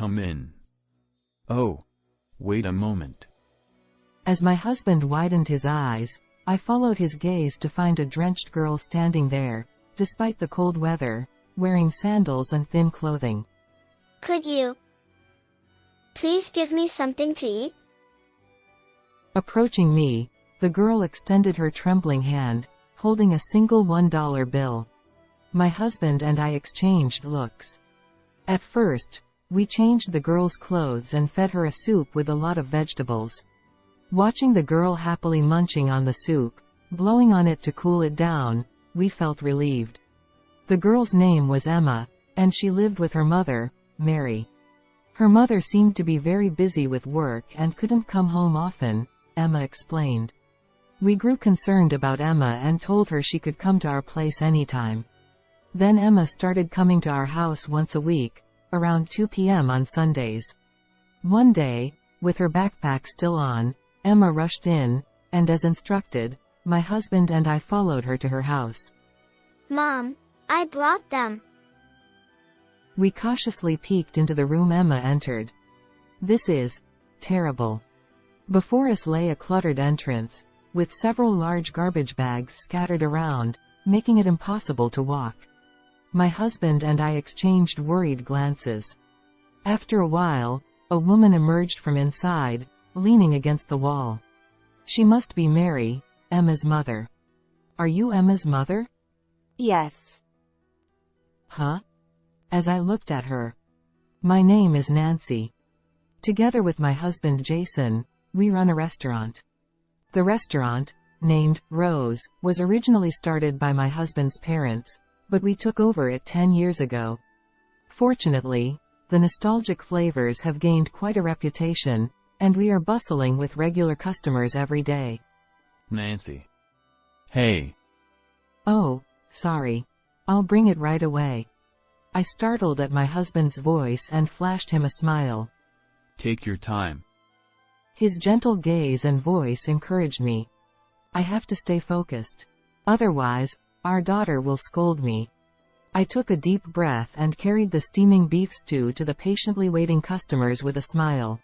come in. Oh. Wait a moment. As my husband widened his eyes, I followed his gaze to find a drenched girl standing there, despite the cold weather, wearing sandals and thin clothing. Could you please give me something to eat? Approaching me, the girl extended her trembling hand, holding a single $1 bill. My husband and I exchanged looks. At first, we changed the girl's clothes and fed her a soup with a lot of vegetables. Watching the girl happily munching on the soup, blowing on it to cool it down, we felt relieved. The girl's name was Emma, and she lived with her mother, Mary. Her mother seemed to be very busy with work and couldn't come home often, Emma explained. We grew concerned about Emma and told her she could come to our place anytime. Then Emma started coming to our house once a week, around 2 p.m. on Sundays. One day, with her backpack still on, Emma rushed in, and as instructed, my husband and I followed her to her house. Mom, I brought them. We cautiously peeked into the room Emma entered. This is terrible. Before us lay a cluttered entrance, with several large garbage bags scattered around, making it impossible to walk. My husband and I exchanged worried glances. After a while, a woman emerged from inside, leaning against the wall. She must be Mary, Emma's mother. Are you Emma's mother? Yes. Huh? As I looked at her. My name is Nancy. Together with my husband Jason, we run a restaurant. The restaurant, named Rose, was originally started by my husband's parents, but we took over it 10 years ago. Fortunately, the nostalgic flavors have gained quite a reputation, and we are bustling with regular customers every day. Nancy. Hey. Oh, sorry. I'll bring it right away. I startled at my husband's voice and flashed him a smile. Take your time. His gentle gaze and voice encouraged me. I have to stay focused. Otherwise, our daughter will scold me. I took a deep breath and carried the steaming beef stew to the patiently waiting customers with a smile.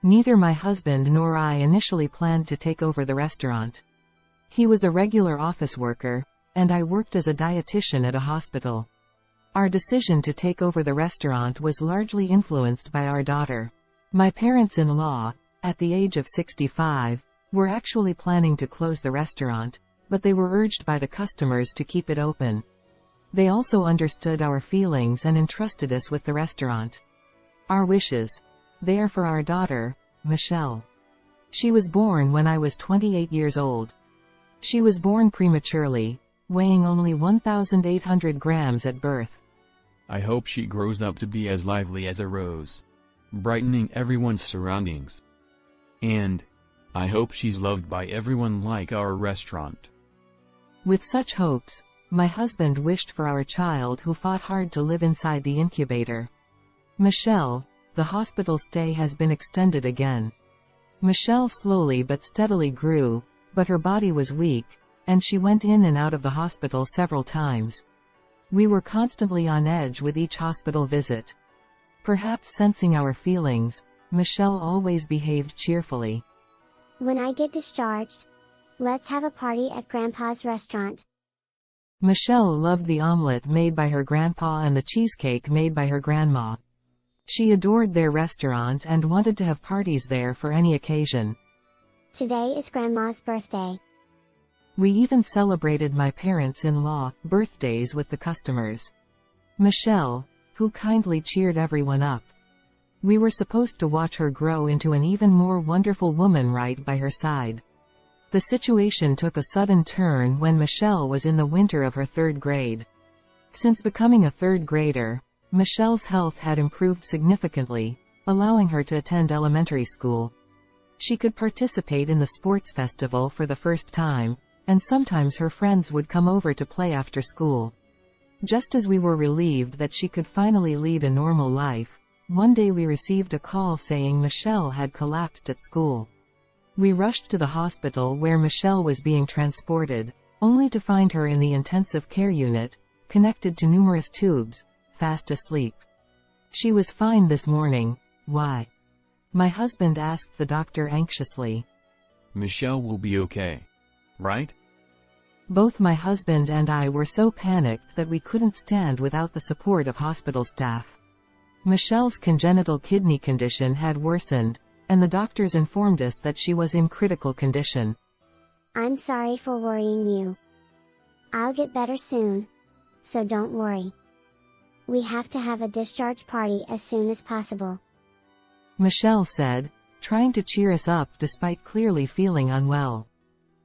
Neither my husband nor I initially planned to take over the restaurant. He was a regular office worker, and I worked as a dietitian at a hospital. Our decision to take over the restaurant was largely influenced by our daughter. My parents-in-law, at the age of 65, were actually planning to close the restaurant, but they were urged by the customers to keep it open. They also understood our feelings and entrusted us with the restaurant. Our wishes. They are for our daughter, Michelle. She was born when I was 28 years old. She was born prematurely, weighing only 1,800 grams at birth. I hope she grows up to be as lively as a rose, brightening everyone's surroundings. And I hope she's loved by everyone like our restaurant. With such hopes, my husband wished for our child who fought hard to live inside the incubator. Michelle, the hospital stay has been extended again. Michelle slowly but steadily grew, but her body was weak, and she went in and out of the hospital several times. We were constantly on edge with each hospital visit. Perhaps sensing our feelings, Michelle always behaved cheerfully. When I get discharged, let's have a party at Grandpa's restaurant. Michelle loved the omelet made by her grandpa and the cheesecake made by her grandma. She adored their restaurant and wanted to have parties there for any occasion. Today is Grandma's birthday. We even celebrated my parents-in-law birthdays with the customers. Michelle, who kindly cheered everyone up. We were supposed to watch her grow into an even more wonderful woman right by her side. The situation took a sudden turn when Michelle was in the winter of her 3rd grade. Since becoming a 3rd grader, Michelle's health had improved significantly, allowing her to attend elementary school. She could participate in the sports festival for the first time, and sometimes her friends would come over to play after school. Just as we were relieved that she could finally lead a normal life, one day we received a call saying Michelle had collapsed at school. We rushed to the hospital where Michelle was being transported, only to find her in the intensive care unit, connected to numerous tubes, fast asleep. She was fine this morning. Why? My husband asked the doctor anxiously. Michelle will be okay. Right? Both my husband and I were so panicked that we couldn't stand without the support of hospital staff. Michelle's congenital kidney condition had worsened, and the doctors informed us that she was in critical condition. I'm sorry for worrying you. I'll get better soon. So don't worry. We have to have a discharge party as soon as possible. Michelle said, trying to cheer us up despite clearly feeling unwell.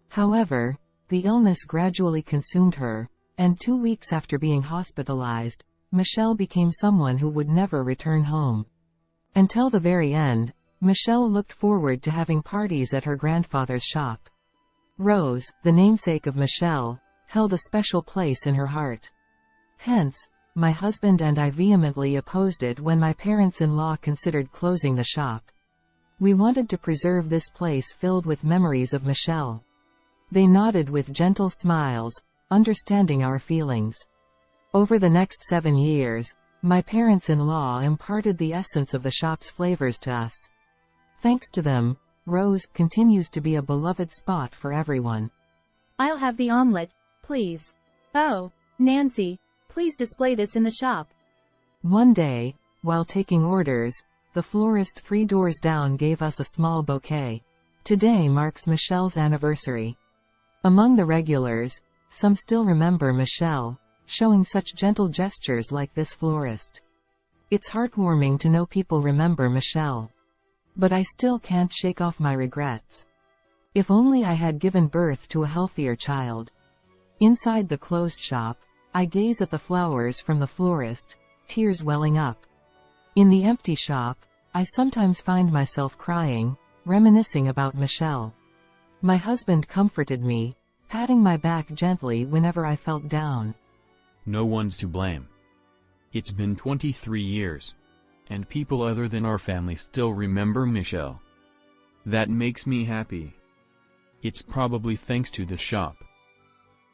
However, the illness gradually consumed her, and 2 weeks after being hospitalized, Michelle became someone who would never return home. Until the very end, Michelle looked forward to having parties at her grandfather's shop. Rose, the namesake of Michelle, held a special place in her heart. Hence, my husband and I vehemently opposed it when my parents-in-law considered closing the shop. We wanted to preserve this place filled with memories of Michelle. They nodded with gentle smiles, understanding our feelings. Over the next 7 years, my parents-in-law imparted the essence of the shop's flavors to us. Thanks to them, Rose continues to be a beloved spot for everyone. I'll have the omelet, please. Oh, Nancy, please display this in the shop. One day, while taking orders, the florist 3 doors down gave us a small bouquet. Today marks Michelle's anniversary. Among the regulars, some still remember Michelle, showing such gentle gestures like this florist. It's heartwarming to know people remember Michelle. But I still can't shake off my regrets. If only I had given birth to a healthier child. Inside the closed shop, I gaze at the flowers from the florist, tears welling up. In the empty shop, I sometimes find myself crying, reminiscing about Michelle. My husband comforted me, patting my back gently whenever I felt down. No one's to blame. It's been 23 years. And people other than our family still remember Michelle. That makes me happy. It's probably thanks to this shop.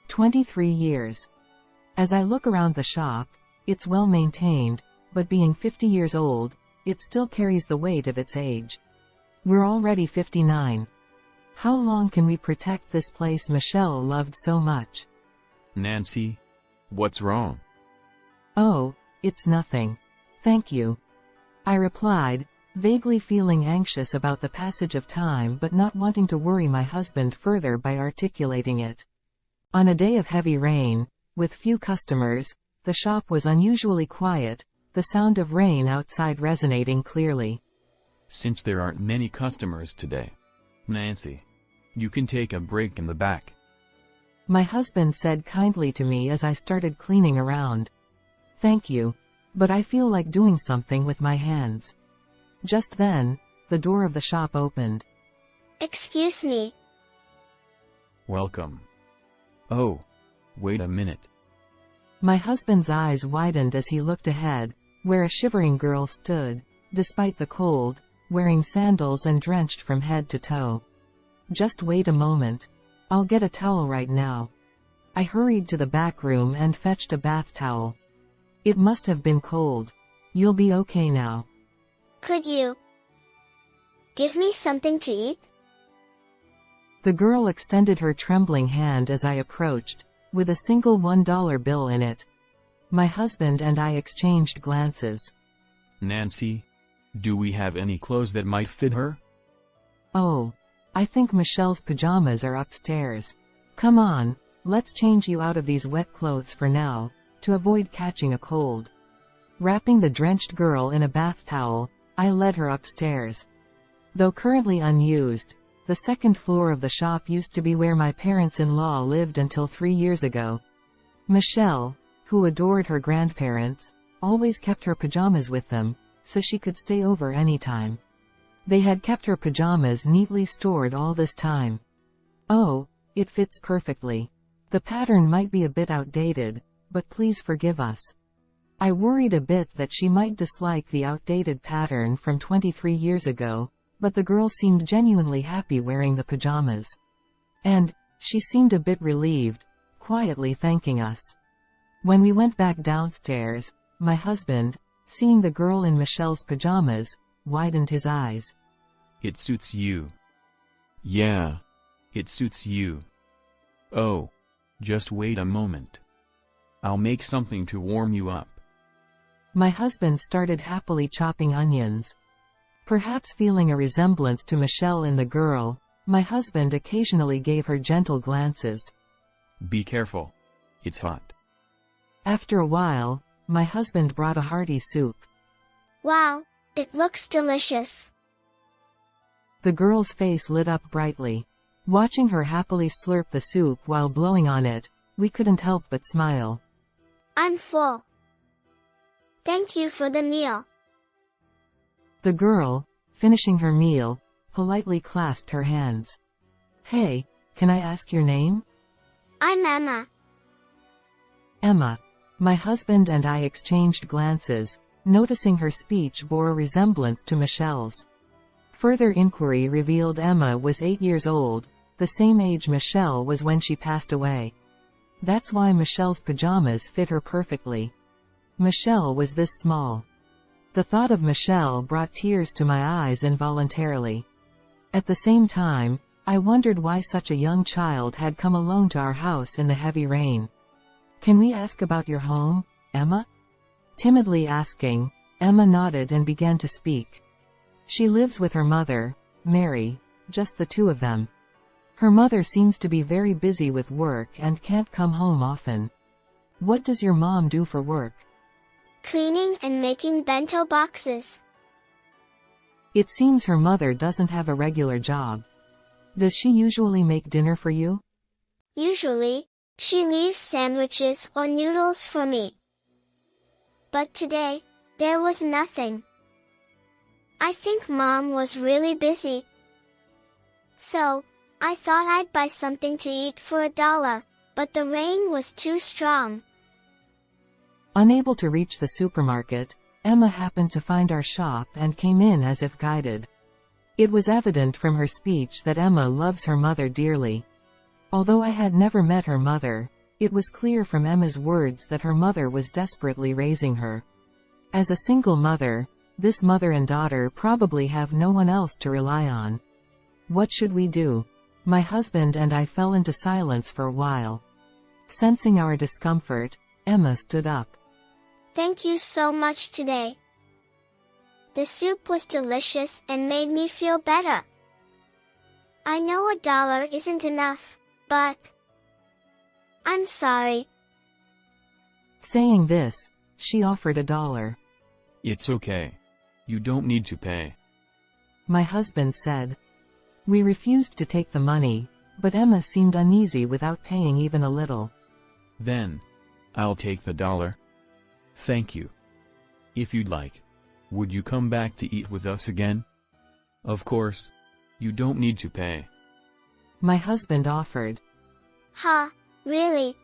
23 years. As I look around the shop, it's well maintained, but being 50 years old, it still carries the weight of its age. We're already 59. How long can we protect this place Michelle loved so much? Nancy, what's wrong? Oh, it's nothing. Thank you. I replied, vaguely feeling anxious about the passage of time but not wanting to worry my husband further by articulating it. On a day of heavy rain, with few customers, the shop was unusually quiet, the sound of rain outside resonating clearly. Since there aren't many customers today, Nancy, you can take a break in the back. My husband said kindly to me as I started cleaning around. Thank you. But I feel like doing something with my hands. Just then, the door of the shop opened. Excuse me. Welcome. Oh, wait a minute. My husband's eyes widened as he looked ahead, where a shivering girl stood, despite the cold, wearing sandals and drenched from head to toe. Just wait a moment. I'll get a towel right now. I hurried to the back room and fetched a bath towel. It must have been cold. You'll be okay now. Could you give me something to eat? The girl extended her trembling hand as I approached, with a single $1 bill in it. My husband and I exchanged glances. Nancy, do we have any clothes that might fit her? Oh, I think Michelle's pajamas are upstairs. Come on, let's change you out of these wet clothes for now, to avoid catching a cold. Wrapping the drenched girl in a bath towel, I led her upstairs. Though currently unused, the second floor of the shop used to be where my parents-in-law lived until 3 years ago. Michelle, who adored her grandparents, always kept her pajamas with them, so she could stay over anytime. They had kept her pajamas neatly stored all this time. Oh, it fits perfectly. The pattern might be a bit outdated, but please forgive us. I worried a bit that she might dislike the outdated pattern from 23 years ago, but the girl seemed genuinely happy wearing the pajamas. And she seemed a bit relieved, quietly thanking us. When we went back downstairs, my husband, seeing the girl in Michelle's pajamas, widened his eyes. It suits you. Yeah. It suits you. Oh. Just wait a moment. I'll make something to warm you up. My husband started happily chopping onions. Perhaps feeling a resemblance to Michelle in the girl, my husband occasionally gave her gentle glances. Be careful. It's hot. After a while, my husband brought a hearty soup. Wow, it looks delicious. The girl's face lit up brightly. Watching her happily slurp the soup while blowing on it, we couldn't help but smile. I'm full. Thank you for the meal. The girl, finishing her meal, politely clasped her hands. Hey, can I ask your name? I'm Emma. Emma. My husband and I exchanged glances, noticing her speech bore a resemblance to Michelle's. Further inquiry revealed Emma was 8 years old, the same age Michelle was when she passed away. That's why Michelle's pajamas fit her perfectly. Michelle was this small. The thought of Michelle brought tears to my eyes involuntarily. At the same time, I wondered why such a young child had come alone to our house in the heavy rain. Can we ask about your home, Emma? Timidly asking, Emma nodded and began to speak. She lives with her mother, Mary, just the two of them. Her mother seems to be very busy with work and can't come home often. What does your mom do for work? Cleaning and making bento boxes. It seems her mother doesn't have a regular job. Does she usually make dinner for you? Usually, she leaves sandwiches or noodles for me. But today, there was nothing. I think Mom was really busy. So, I thought I'd buy something to eat for $1, but the rain was too strong. Unable to reach the supermarket, Emma happened to find our shop and came in as if guided. It was evident from her speech that Emma loves her mother dearly. Although I had never met her mother, it was clear from Emma's words that her mother was desperately raising her. As a single mother, this mother and daughter probably have no one else to rely on. What should we do? My husband and I fell into silence for a while. Sensing our discomfort, Emma stood up. Thank you so much today. The soup was delicious and made me feel better. I know $1 isn't enough, but I'm sorry. Saying this, she offered $1. It's okay. You don't need to pay. My husband said. We refused to take the money, but Emma seemed uneasy without paying even a little. Then, I'll take the $1. Thank you. If you'd like, would you come back to eat with us again? Of course. You don't need to pay. My husband offered. Huh, really?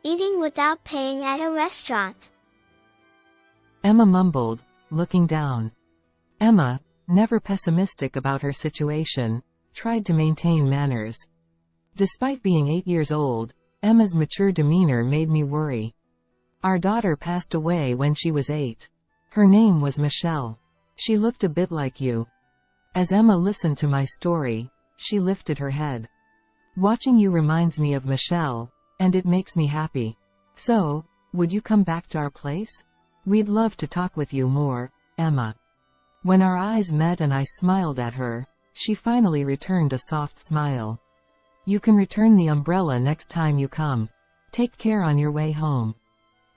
Eating without paying at a restaurant? Emma mumbled, looking down. Emma, never pessimistic about her situation, tried to maintain manners. Despite being 8 years old, Emma's mature demeanor made me worry. Our daughter passed away when she was 8. Her name was Michelle. She looked a bit like you. As Emma listened to my story, she lifted her head. Watching you reminds me of Michelle, and it makes me happy. So, would you come back to our place? We'd love to talk with you more, Emma. When our eyes met and I smiled at her, she finally returned a soft smile. You can return the umbrella next time you come. Take care on your way home.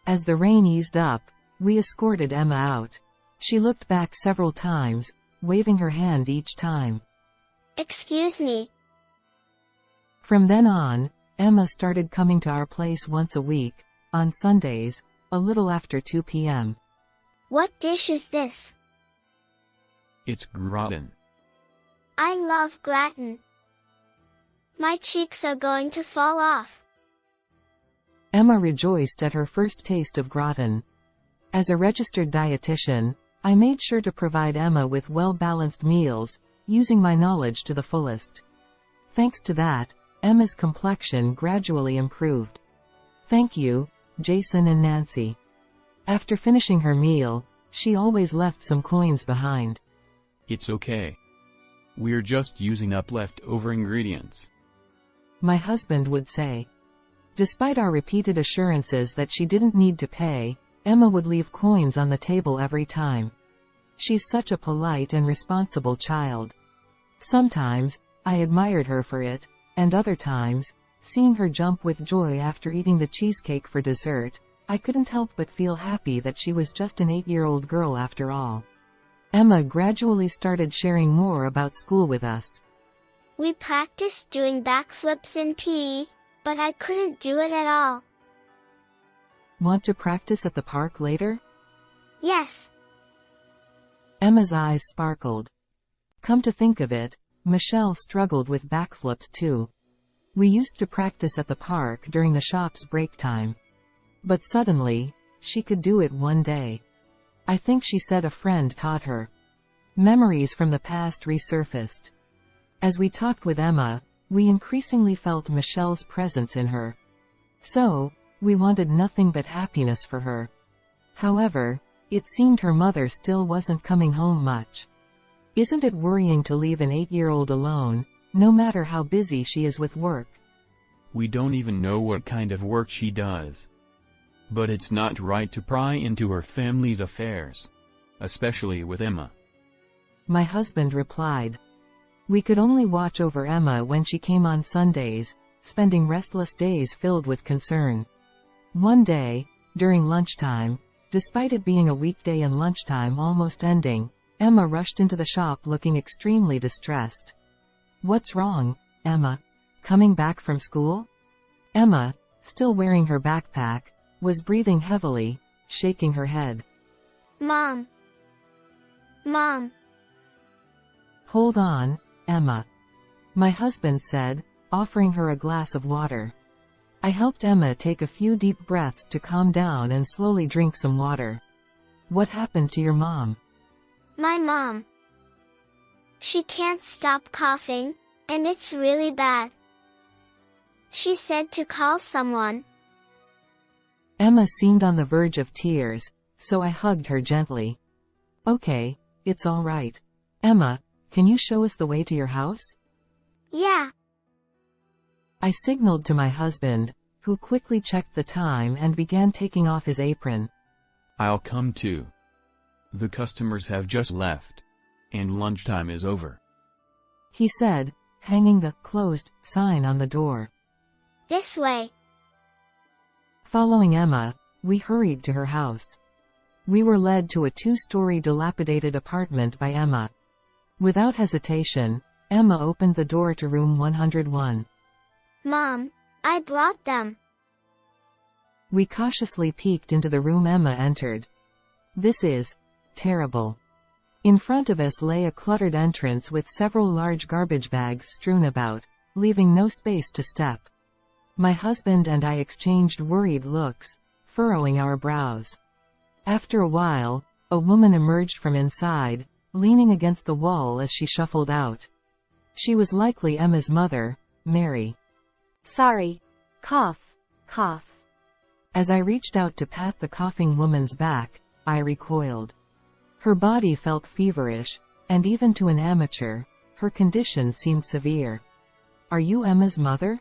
As the rain eased up, we escorted Emma out. She looked back several times, waving her hand each time. Excuse me. From then on, Emma started coming to our place once a week, on Sundays, a little after 2 p.m. What dish is this? It's gratin. I love gratin. My cheeks are going to fall off. Emma rejoiced at her first taste of gratin. As a registered dietitian, I made sure to provide Emma with well-balanced meals, using my knowledge to the fullest. Thanks to that, Emma's complexion gradually improved. Thank you, Jason and Nancy. After finishing her meal, she always left some coins behind. It's okay. We're just using up leftover ingredients. My husband would say. Despite our repeated assurances that she didn't need to pay, Emma would leave coins on the table every time. She's such a polite and responsible child. Sometimes, I admired her for it, and other times, seeing her jump with joy after eating the cheesecake for dessert, I couldn't help but feel happy that she was just an 8-year-old girl after all. Emma gradually started sharing more about school with us. We practiced doing backflips in PE, but I couldn't do it at all. Want to practice at the park later? Yes. Emma's eyes sparkled. Come to think of it, Michelle struggled with backflips too. We used to practice at the park during the shop's break time. But suddenly, she could do it one day. I think she said a friend taught her. Memories from the past resurfaced. As we talked with Emma, we increasingly felt Michelle's presence in her. So, we wanted nothing but happiness for her. However, it seemed her mother still wasn't coming home much. Isn't it worrying to leave an 8-year-old alone, no matter how busy she is with work? We don't even know what kind of work she does. But it's not right to pry into her family's affairs. Especially with Emma. My husband replied. We could only watch over Emma when she came on Sundays, spending restless days filled with concern. One day, during lunchtime, despite it being a weekday and lunchtime almost ending, Emma rushed into the shop looking extremely distressed. What's wrong, Emma? Coming back from school? Emma, still wearing her backpack, was breathing heavily, shaking her head. Mom. Mom. Hold on, Emma. My husband said, offering her a glass of water. I helped Emma take a few deep breaths to calm down and slowly drink some water. What happened to your mom? My mom. She can't stop coughing, and it's really bad. She said to call someone. Emma seemed on the verge of tears, so I hugged her gently. Okay, it's all right. Emma, can you show us the way to your house? Yeah. I signaled to my husband, who quickly checked the time and began taking off his apron. I'll come too. The customers have just left, and lunchtime is over. He said, hanging the closed sign on the door. This way. Following Emma, we hurried to her house. We were led to a 2-story dilapidated apartment by Emma. Without hesitation, Emma opened the door to room 101. Mom, I brought them. We cautiously peeked into the room Emma entered. This is terrible. In front of us lay a cluttered entrance with several large garbage bags strewn about, leaving no space to step. My husband and I exchanged worried looks, furrowing our brows. After a while, a woman emerged from inside, leaning against the wall as she shuffled out. She was likely Emma's mother, Mary. Sorry. Cough. Cough. As I reached out to pat the coughing woman's back, I recoiled. Her body felt feverish, and even to an amateur, her condition seemed severe. Are you Emma's mother?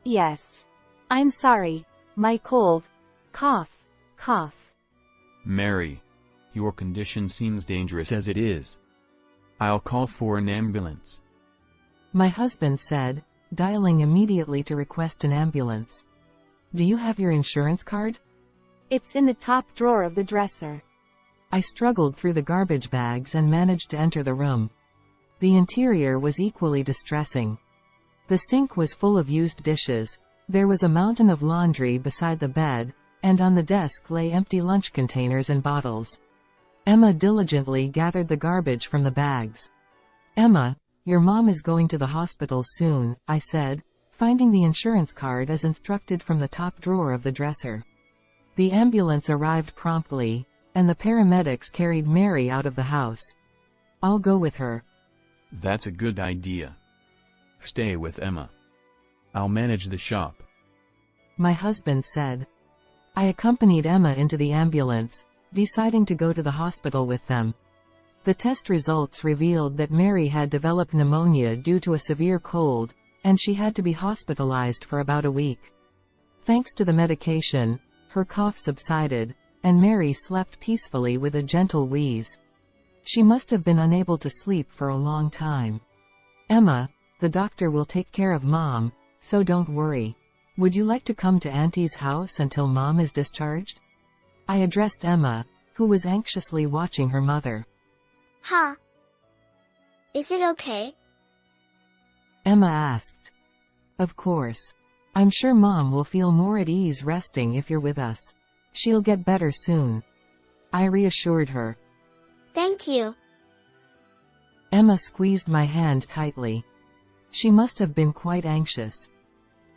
Yes. I'm sorry. My cold. Cough. Cough. Mary, your condition seems dangerous as it is. I'll call for an ambulance. My husband said, dialing immediately to request an ambulance. Do you have your insurance card? It's in the top drawer of the dresser. I struggled through the garbage bags and managed to enter the room. The interior was equally distressing. The sink was full of used dishes, there was a mountain of laundry beside the bed, and on the desk lay empty lunch containers and bottles. Emma diligently gathered the garbage from the bags. Emma, your mom is going to the hospital soon, I said, finding the insurance card as instructed from the top drawer of the dresser. The ambulance arrived promptly, and the paramedics carried Mary out of the house. I'll go with her. That's a good idea. Stay with Emma. I'll manage the shop. My husband said. I accompanied Emma into the ambulance, deciding to go to the hospital with them. The test results revealed that Mary had developed pneumonia due to a severe cold, and she had to be hospitalized for about a week. Thanks to the medication, her cough subsided, and Mary slept peacefully with a gentle wheeze. She must have been unable to sleep for a long time. "Emma, the doctor will take care of Mom, so don't worry. Would you like to come to Auntie's house until Mom is discharged?" I addressed Emma, who was anxiously watching her mother. Huh? Is it okay? Emma asked. "Of course. I'm sure Mom will feel more at ease resting if you're with us. She'll get better soon." I reassured her. Thank you. Emma squeezed my hand tightly. She must have been quite anxious.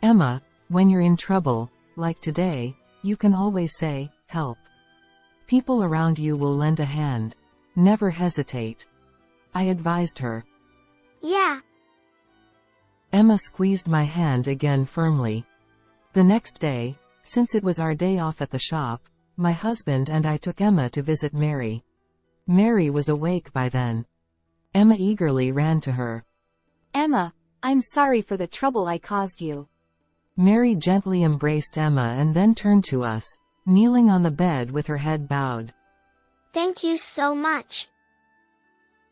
"Emma, when you're in trouble, like today, you can always say, 'Help.' People around you will lend a hand. Never hesitate," I advised her. Yeah. Emma squeezed my hand again firmly. The next day, since it was our day off at the shop, my husband and I took Emma to visit Mary. Mary was awake by then. Emma eagerly ran to her. Emma, I'm sorry for the trouble I caused you. Mary gently embraced Emma and then turned to us, kneeling on the bed with her head bowed. Thank you so much.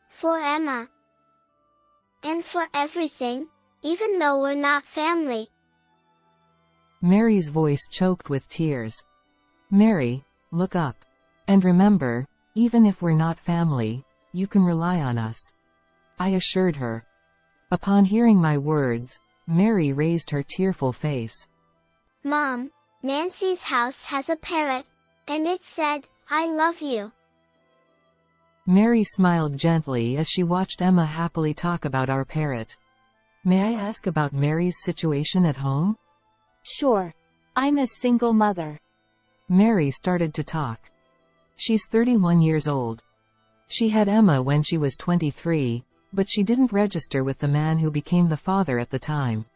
For Emma. And for everything, even though we're not family. Mary's voice choked with tears. "Mary, look up. And remember, even if we're not family, you can rely on us," I assured her. Upon hearing my words, Mary raised her tearful face. Mom, Nancy's house has a parrot, and it said, 'I love you.'" Mary smiled gently as she watched Emma happily talk about our parrot. "May I ask about Mary's situation at home?" Sure. I'm a single mother. Mary started to talk. She's 31 years old. She had Emma when she was 23, but she didn't register with the man who became the father at the time.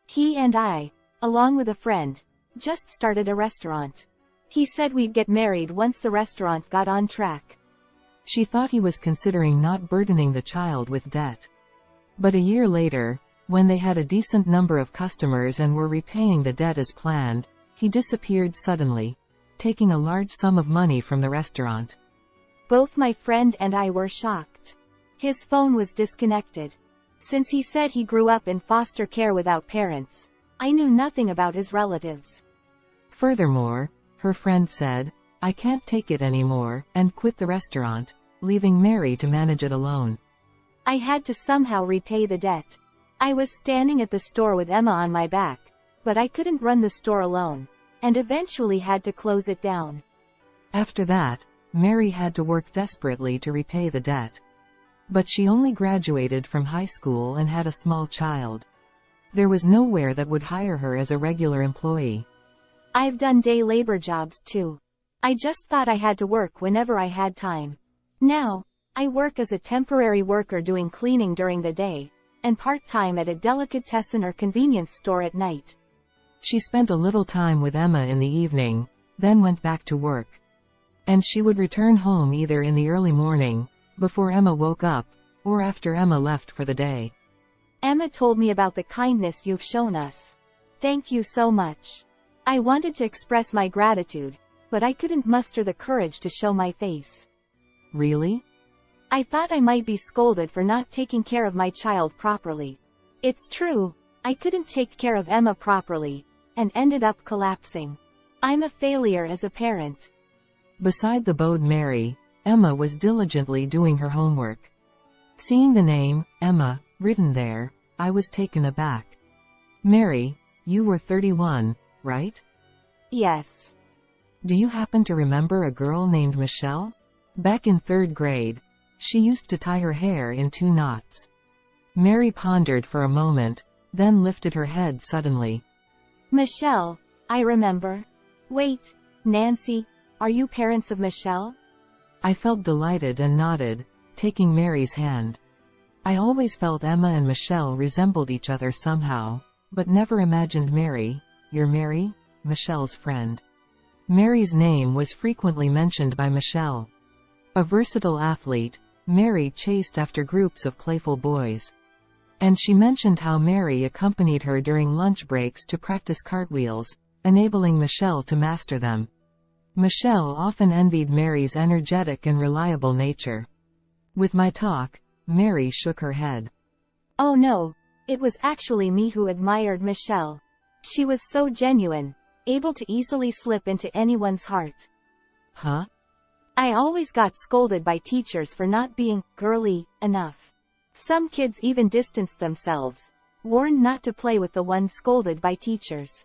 He and I, along with a friend, just started a restaurant. He said we'd get married once the restaurant got on track. She thought he was considering not burdening the child with debt. But a year later, when they had a decent number of customers and were repaying the debt as planned, he disappeared suddenly, taking a large sum of money from the restaurant. Both my friend and I were shocked. His phone was disconnected. Since he said he grew up in foster care without parents, I knew nothing about his relatives. Furthermore, her friend said, "I can't take it anymore," and quit the restaurant, leaving Mary to manage it alone. I had to somehow repay the debt. I was standing at the store with Emma on my back, but I couldn't run the store alone, and eventually had to close it down. After that, Mary had to work desperately to repay the debt. But she only graduated from high school and had a small child. There was nowhere that would hire her as a regular employee. I've done day labor jobs too. I just thought I had to work whenever I had time. Now, I work as a temporary worker doing cleaning during the day, and part-time at a delicatessen or convenience store at night. She spent a little time with Emma in the evening, then went back to work. And she would return home either in the early morning, before Emma woke up, or after Emma left for the day. Emma told me about the kindness you've shown us. Thank you so much. I wanted to express my gratitude, but I couldn't muster the courage to show my face. Really? I thought I might be scolded for not taking care of my child properly. It's true, I couldn't take care of Emma properly, and ended up collapsing. I'm a failure as a parent. Beside the bowed Mary, Emma was diligently doing her homework. Seeing the name, Emma, written there, I was taken aback. "Mary, you were 31, right?" Yes. "Do you happen to remember a girl named Michelle? Back in 3rd grade, she used to tie her hair in 2 knots. Mary pondered for a moment, then lifted her head suddenly. Michelle, I remember. Wait, Nancy, are you parents of Michelle? I felt delighted and nodded, taking Mary's hand. I always felt Emma and Michelle resembled each other somehow, but never imagined Mary, you're Mary, Michelle's friend. Mary's name was frequently mentioned by Michelle. A versatile athlete, Mary chased after groups of playful boys. And she mentioned how Mary accompanied her during lunch breaks to practice cartwheels, enabling Michelle to master them. Michelle often envied Mary's energetic and reliable nature. With my talk, Mary shook her head. Oh no, it was actually me who admired Michelle. She was so genuine, able to easily slip into anyone's heart. Huh? I always got scolded by teachers for not being girly enough. Some kids even distanced themselves, warned not to play with the one scolded by teachers.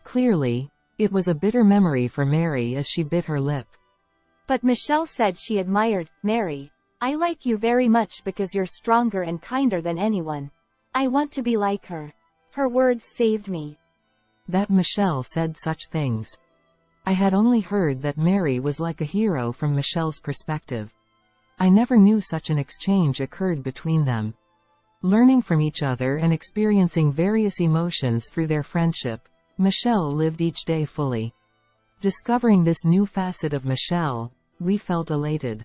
Clearly, it was a bitter memory for Mary as she bit her lip. But Michelle said she admired, Mary, I like you very much because you're stronger and kinder than anyone. I want to be like her. Her words saved me. That Michelle said such things. I had only heard that Mary was like a hero from Michelle's perspective. I never knew such an exchange occurred between them. Learning from each other and experiencing various emotions through their friendship, Michelle lived each day fully. Discovering this new facet of Michelle, we felt elated.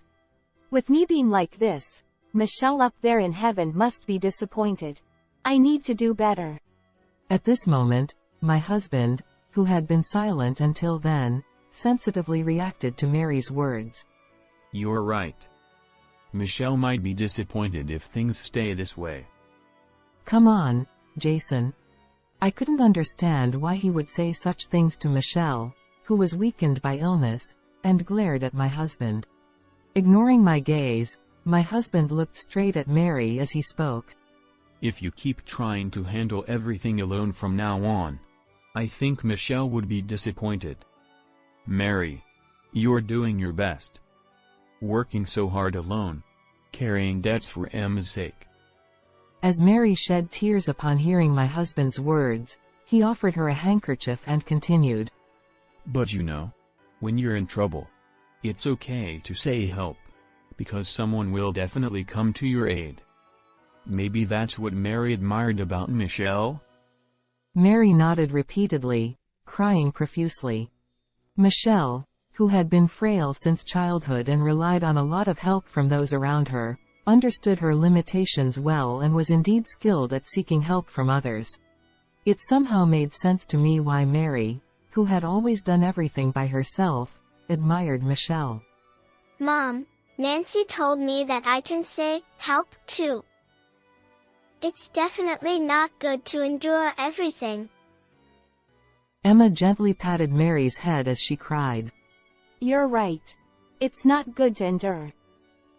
With me being like this, Michelle up there in heaven must be disappointed. I need to do better. At this moment, my husband, who had been silent until then, sensitively reacted to Mary's words. You're right. Michelle might be disappointed if things stay this way. Come on, Jason. I couldn't understand why he would say such things to Michelle, who was weakened by illness, and glared at my husband. Ignoring my gaze, my husband looked straight at Mary as he spoke. If you keep trying to handle everything alone from now on, I think Michelle would be disappointed. Mary, you're doing your best. Working so hard alone, carrying debts for Emma's sake. As Mary shed tears upon hearing my husband's words, he offered her a handkerchief and continued. But you know, when you're in trouble, it's okay to say help, because someone will definitely come to your aid. Maybe that's what Mary admired about Michelle? Mary nodded repeatedly, crying profusely. Michelle, who had been frail since childhood and relied on a lot of help from those around her, understood her limitations well and was indeed skilled at seeking help from others. It somehow made sense to me why Mary, who had always done everything by herself, admired Michelle. Mom, Nancy told me that I can say, help, too. It's definitely not good to endure everything. Emma gently patted Mary's head as she cried. You're right. It's not good to endure.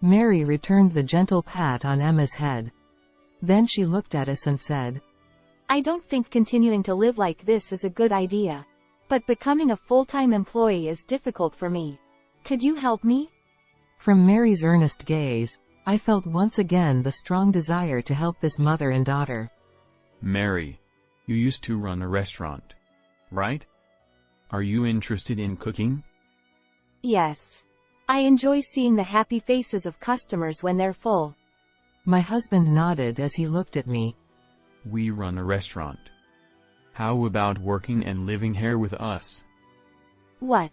Mary returned the gentle pat on Emma's head. Then she looked at us and said, I don't think continuing to live like this is a good idea. But becoming a full-time employee is difficult for me. Could you help me? From Mary's earnest gaze, I felt once again the strong desire to help this mother and daughter. Mary, you used to run a restaurant, right? Are you interested in cooking? Yes. I enjoy seeing the happy faces of customers when they're full. My husband nodded as he looked at me. We run a restaurant. How about working and living here with us? What?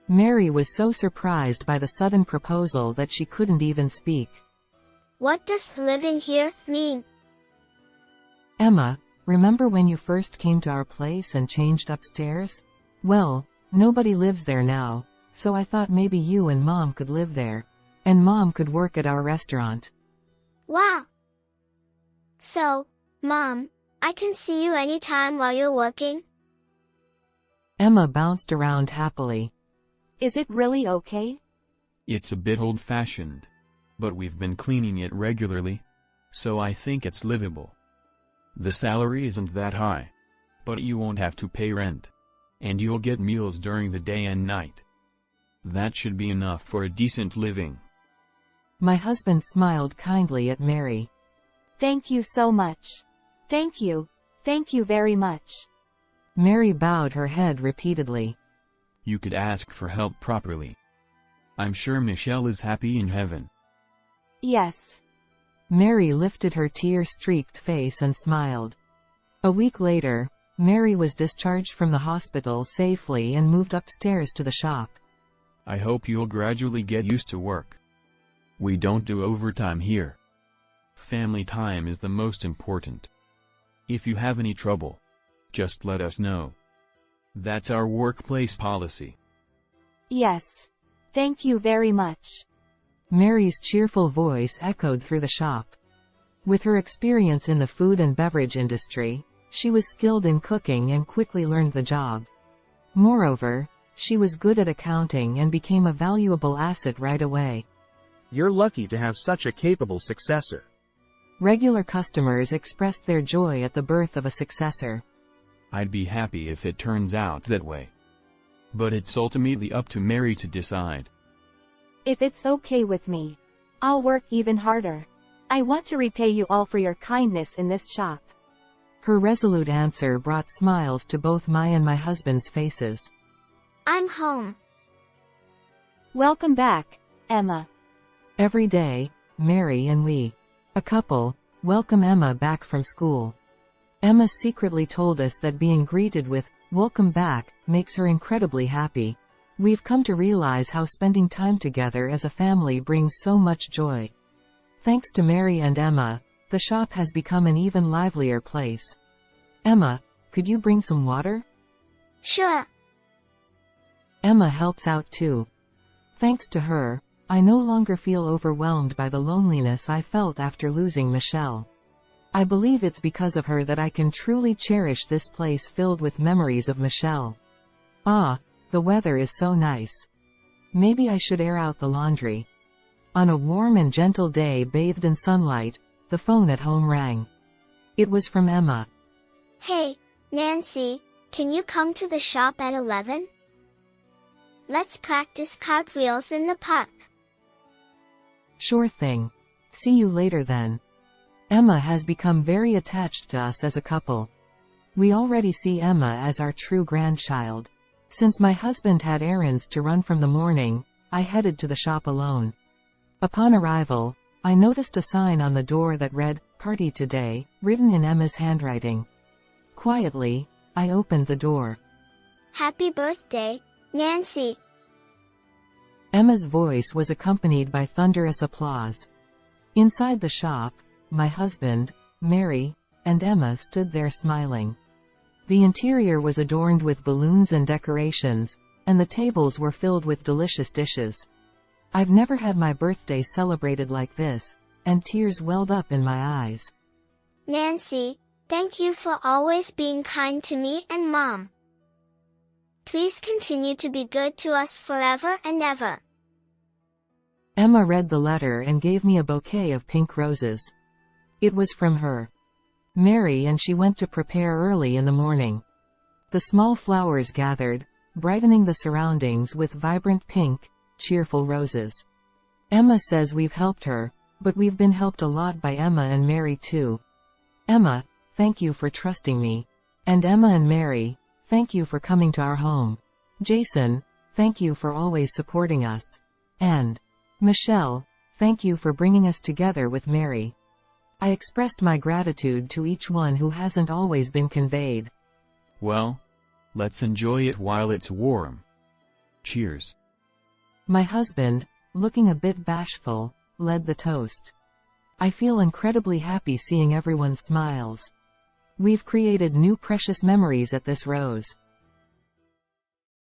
Mary was so surprised by the sudden proposal that she couldn't even speak. What does living here mean? Emma, remember when you first came to our place and changed upstairs? Well, nobody lives there now, so I thought maybe you and Mom could live there. And Mom could work at our restaurant. Wow! So, Mom, I can see you anytime while you're working? Emma bounced around happily. Is it really okay? It's a bit old-fashioned, but we've been cleaning it regularly, so I think it's livable. The salary isn't that high, but you won't have to pay rent, and you'll get meals during the day and night. That should be enough for a decent living. My husband smiled kindly at Mary. Thank you so much. Thank you very much. Mary bowed her head repeatedly. You could ask for help properly. I'm sure Michelle is happy in heaven. Yes. Mary lifted her tear-streaked face and smiled. A week later, Mary was discharged from the hospital safely and moved upstairs to the shop. I hope you'll gradually get used to work. We don't do overtime here. Family time is the most important. If you have any trouble, just let us know. That's our workplace policy. Yes. Thank you very much. Mary's cheerful voice echoed through the shop. With her experience in the food and beverage industry, she was skilled in cooking and quickly learned the job. Moreover, she was good at accounting and became a valuable asset right away. You're lucky to have such a capable successor. Regular customers expressed their joy at the birth of a successor. I'd be happy if it turns out that way. But it's ultimately up to Mary to decide. If it's okay with me, I'll work even harder. I want to repay you all for your kindness in this shop. Her resolute answer brought smiles to both my and my husband's faces. I'm home. Welcome back, Emma. Every day, Mary and we, a couple, welcome Emma back from school. Emma secretly told us that being greeted with, "Welcome back," makes her incredibly happy. We've come to realize how spending time together as a family brings so much joy. Thanks to Mary and Emma, the shop has become an even livelier place. Emma, could you bring some water? Sure. Emma helps out too. Thanks to her, I no longer feel overwhelmed by the loneliness I felt after losing Michelle. I believe it's because of her that I can truly cherish this place filled with memories of Michelle. Ah, the weather is so nice. Maybe I should air out the laundry. On a warm and gentle day bathed in sunlight, the phone at home rang. It was from Emma. Hey, Nancy, can you come to the shop at 11? Let's practice cartwheels in the park. Sure thing. See you later then. Emma has become very attached to us as a couple. We already see Emma as our true grandchild. Since my husband had errands to run from the morning, I headed to the shop alone. Upon arrival, I noticed a sign on the door that read, "Party today," written in Emma's handwriting. Quietly, I opened the door. Happy birthday, Nancy. Emma's voice was accompanied by thunderous applause. Inside the shop, my husband, Mary, and Emma stood there smiling. The interior was adorned with balloons and decorations, and the tables were filled with delicious dishes. I've never had my birthday celebrated like this, and tears welled up in my eyes. Nancy, thank you for always being kind to me and Mom. Please continue to be good to us forever and ever. Emma read the letter and gave me a bouquet of pink roses. It was from her. Mary and she went to prepare early in the morning. The small flowers gathered, brightening the surroundings with vibrant pink, cheerful roses. Emma says we've helped her, but we've been helped a lot by Emma and Mary too. Emma, thank you for trusting me. And Emma and Mary, thank you for coming to our home. Jason, thank you for always supporting us. And Michelle, thank you for bringing us together with Mary. I expressed my gratitude to each one who hasn't always been conveyed. Well, let's enjoy it while it's warm. Cheers. My husband, looking a bit bashful, led the toast. I feel incredibly happy seeing everyone's smiles. We've created new precious memories at this rose.